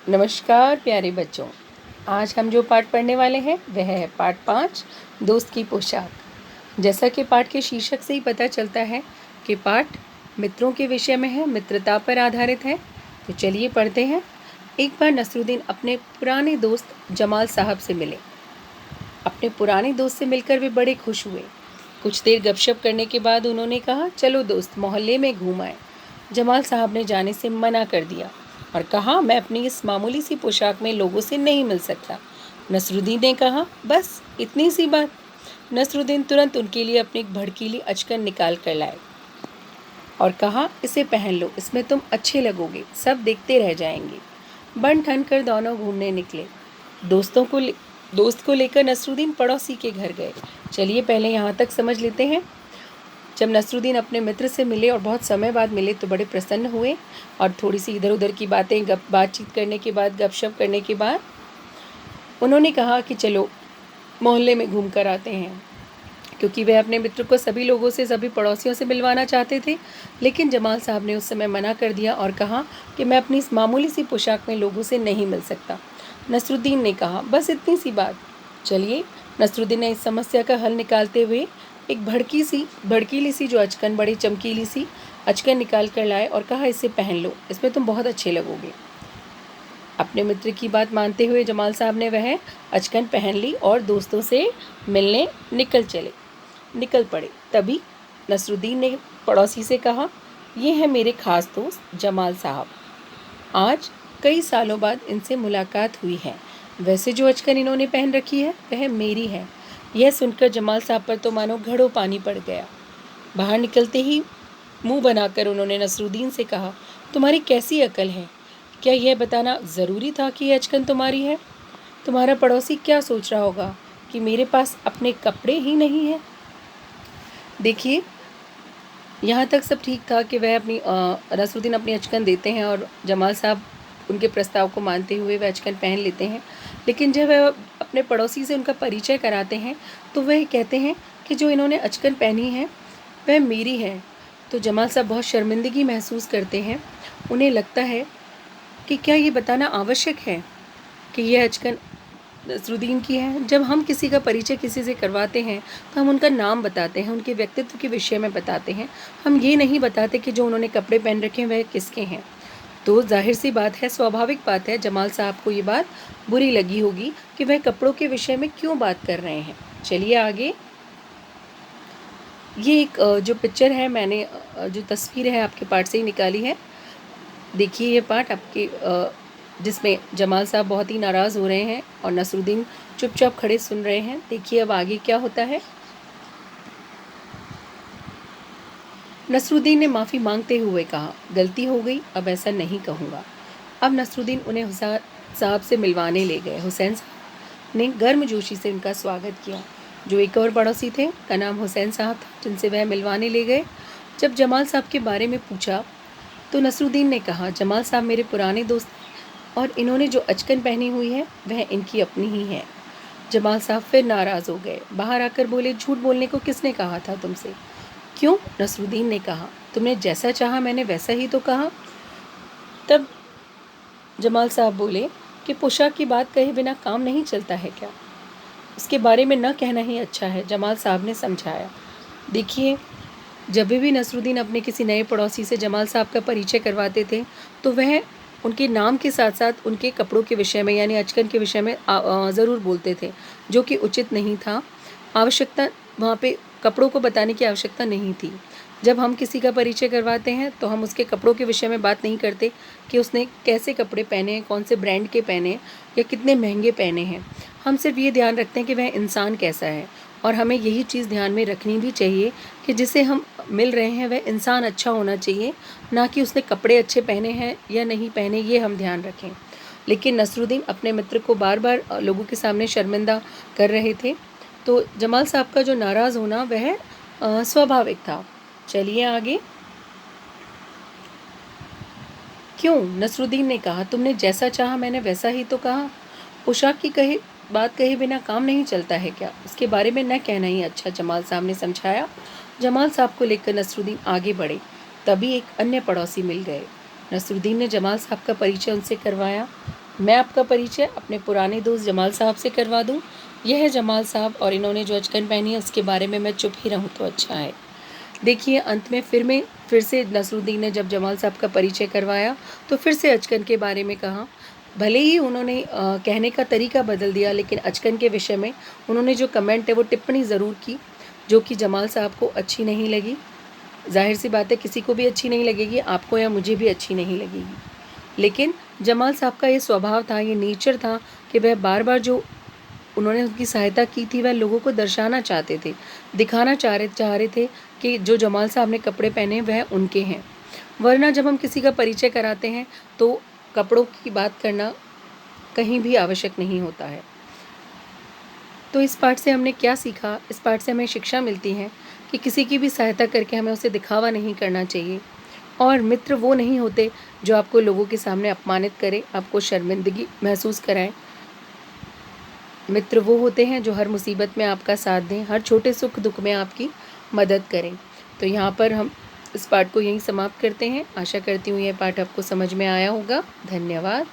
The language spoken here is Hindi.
नमस्कार प्यारे बच्चों। आज हम जो पाठ पढ़ने वाले हैं वह है पाठ 5 दोस्त की पोशाक। जैसा कि पाठ के शीर्षक से ही पता चलता है कि पाठ मित्रों के विषय में है, मित्रता पर आधारित है। तो चलिए पढ़ते हैं। एक बार नसरुद्दीन अपने पुराने दोस्त जमाल साहब से मिले। अपने पुराने दोस्त से मिलकर वे बड़े खुश हुए। कुछ देर गपशप करने के बाद उन्होंने कहा, चलो दोस्त मोहल्ले में घूम आए। जमाल साहब ने जाने से मना कर दिया और कहा, मैं अपनी इस मामूली सी पोशाक में लोगों से नहीं मिल सकता। नसरुद्दीन ने कहा, बस इतनी सी बात। नसरुद्दीन तुरंत उनके लिए अपनी एक भड़कीली अचकन निकाल कर लाए और कहा, इसे पहन लो, इसमें तुम अच्छे लगोगे, सब देखते रह जाएंगे। बन ठन कर दोनों घूमने निकले। दोस्त को लेकर नसरुद्दीन पड़ोसी के घर गए। चलिए पहले यहाँ तक समझ लेते हैं। जब नसरुद्दीन अपने मित्र से मिले और बहुत समय बाद मिले तो बड़े प्रसन्न हुए और थोड़ी सी इधर उधर की बातचीत करने के बाद, गपशप करने के बाद उन्होंने कहा कि चलो मोहल्ले में घूम कर आते हैं, क्योंकि वह अपने मित्र को सभी लोगों से, सभी पड़ोसियों से मिलवाना चाहते थे। लेकिन जमाल साहब ने उस समय मना कर दिया और कहा कि मैं अपनी इस मामूली सी पोशाक में लोगों से नहीं मिल सकता। नसरुद्दीन ने कहा, बस इतनी सी बात। चलिए, नसरुद्दीन ने इस समस्या का हल निकालते हुए एक भड़कीली सी जो अचकन, बड़ी चमकीली सी अचकन निकाल कर लाए और कहा, इसे पहन लो, इसमें तुम बहुत अच्छे लगोगे। अपने मित्र की बात मानते हुए जमाल साहब ने वह अचकन पहन ली और दोस्तों से मिलने निकल पड़े। तभी नसरुद्दीन ने पड़ोसी से कहा, ये है मेरे खास दोस्त जमाल साहब। आज कई सालों बाद इनसे मुलाकात हुई है। वैसे जो अचकन इन्होंने पहन रखी है वह मेरी है। यह सुनकर जमाल साहब पर तो मानो घड़ों पानी पड़ गया। बाहर निकलते ही मुंह बनाकर उन्होंने नसरुद्दीन से कहा, तुम्हारी कैसी अकल है? क्या यह बताना ज़रूरी था कि यह अचकन तुम्हारी है? तुम्हारा पड़ोसी क्या सोच रहा होगा कि मेरे पास अपने कपड़े ही नहीं हैं? देखिए, यहाँ तक सब ठीक था कि वह नसरुद्दीन अपनी अचकन देते हैं और जमाल साहब उनके प्रस्ताव को मानते हुए वह अचकन पहन लेते हैं। लेकिन जब वह अपने पड़ोसी से उनका परिचय कराते हैं तो वह कहते हैं कि जो इन्होंने अचकन पहनी है वह मेरी है। तो जमाल साहब बहुत शर्मिंदगी महसूस करते हैं। उन्हें लगता है कि क्या ये बताना आवश्यक है कि यह अचकन नसरुद्दीन की है? जब हम किसी का परिचय किसी से करवाते हैं तो हम उनका नाम बताते हैं, उनके व्यक्तित्व के विषय में बताते हैं। हम ये नहीं बताते कि जो उन्होंने कपड़े पहन रखे हैं वह किसके हैं। तो जाहिर सी बात है, स्वाभाविक बात है, जमाल साहब को ये बात बुरी लगी होगी कि वह कपड़ों के विषय में क्यों बात कर रहे हैं। चलिए आगे। ये एक जो पिक्चर है, मैंने जो तस्वीर है आपके पाठ से ही निकाली है। देखिए ये पाठ आपके जिसमें जमाल साहब बहुत ही नाराज़ हो रहे हैं और नसरुद्दीन चुपचाप खड़े सुन रहे हैं। देखिए अब आगे क्या होता है। नसरुद्दीन ने माफ़ी मांगते हुए कहा, गलती हो गई, अब ऐसा नहीं कहूँगा। अब नसरुद्दीन उन्हें हुसैन साहब से मिलवाने ले गए। हुसैन साहब ने गर्मजोशी से उनका स्वागत किया। जो एक और पड़ोसी थे, का नाम हुसैन साहब था, जिनसे वह मिलवाने ले गए। जब जमाल साहब के बारे में पूछा तो नसरुद्दीन ने कहा, जमाल साहब मेरे पुराने दोस्त हैं और इन्होंने जो अचकन पहनी हुई है वह इनकी अपनी ही है। जमाल साहब फिर नाराज़ हो गए। बाहर आकर बोले, झूठ बोलने को किसने कहा था तुमसे? क्यों? नसरुद्दीन ने कहा, तुमने जैसा चाहा मैंने वैसा ही तो कहा। तब जमाल साहब बोले कि पोशाक की बात कहे बिना काम नहीं चलता है क्या? उसके बारे में न कहना ही अच्छा है, जमाल साहब ने समझाया। देखिए, जब भी नसरुद्दीन अपने किसी नए पड़ोसी से जमाल साहब का परिचय करवाते थे तो वह उनके नाम के साथ साथ उनके कपड़ों के विषय में, यानी अचकन के विषय में ज़रूर बोलते थे, जो कि उचित नहीं था। आवश्यकता वहाँ पे कपड़ों को बताने की आवश्यकता नहीं थी। जब हम किसी का परिचय करवाते हैं तो हम उसके कपड़ों के विषय में बात नहीं करते कि उसने कैसे कपड़े पहने हैं, कौन से ब्रांड के पहने हैं या कितने महंगे पहने हैं। हम सिर्फ ये ध्यान रखते हैं कि वह इंसान कैसा है, और हमें यही चीज़ ध्यान में रखनी भी चाहिए कि जिसे हम मिल रहे हैं वह इंसान अच्छा होना चाहिए, ना कि उसने कपड़े अच्छे पहने हैं या नहीं पहने, ये हम ध्यान रखें। लेकिन नसरुद्दीन अपने मित्र को बार बार लोगों के सामने शर्मिंदा कर रहे थे, तो जमाल साहब का जो नाराज़ होना वह स्वाभाविक था। चलिए आगे। क्यों? नसरुद्दीन ने कहा, तुमने जैसा चाहा मैंने वैसा ही तो कहा। पोशाक की बात कहे बिना काम नहीं चलता है क्या? उसके बारे में न कहना ही अच्छा, जमाल साहब ने समझाया। जमाल साहब को लेकर नसरुद्दीन आगे बढ़े। तभी एक अन्य पड़ोसी मिल गए। नसरुद्दीन ने जमाल साहब का परिचय उनसे करवाया। मैं आपका परिचय अपने पुराने दोस्त जमाल साहब से करवा दूं। यह है जमाल साहब और इन्होंने जो अचकन पहनी है उसके बारे में मैं चुप ही रहूं तो अच्छा है। देखिए अंत में फिर से नसरुद्दीन ने जब जमाल साहब का परिचय करवाया तो फिर से अचकन के बारे में कहा। भले ही उन्होंने कहने का तरीका बदल दिया, लेकिन अचकन के विषय में उन्होंने जो कमेंट है वो टिप्पणी ज़रूर की, जो कि जमाल साहब को अच्छी नहीं लगी। ज़ाहिर सी बात है किसी को भी अच्छी नहीं लगेगी, आपको या मुझे भी अच्छी नहीं लगेगी। लेकिन जमाल साहब का ये स्वभाव था, ये नेचर था कि वह बार बार जो उन्होंने उनकी सहायता की थी वह लोगों को दर्शाना चाहते थे, दिखाना चाह रहे थे कि जो जमाल साहब ने कपड़े पहने वह उनके हैं। वरना जब हम किसी का परिचय कराते हैं तो कपड़ों की बात करना कहीं भी आवश्यक नहीं होता है। तो इस पाठ से हमने क्या सीखा? इस पाठ से हमें शिक्षा मिलती है कि किसी की भी सहायता करके हमें उसे दिखावा नहीं करना चाहिए। और मित्र वो नहीं होते जो आपको लोगों के सामने अपमानित करें, आपको शर्मिंदगी महसूस कराएं। मित्र वो होते हैं जो हर मुसीबत में आपका साथ दें, हर छोटे सुख दुख में आपकी मदद करें। तो यहाँ पर हम इस पाठ को यहीं समाप्त करते हैं। आशा करती हूँ यह पाठ आपको समझ में आया होगा। धन्यवाद।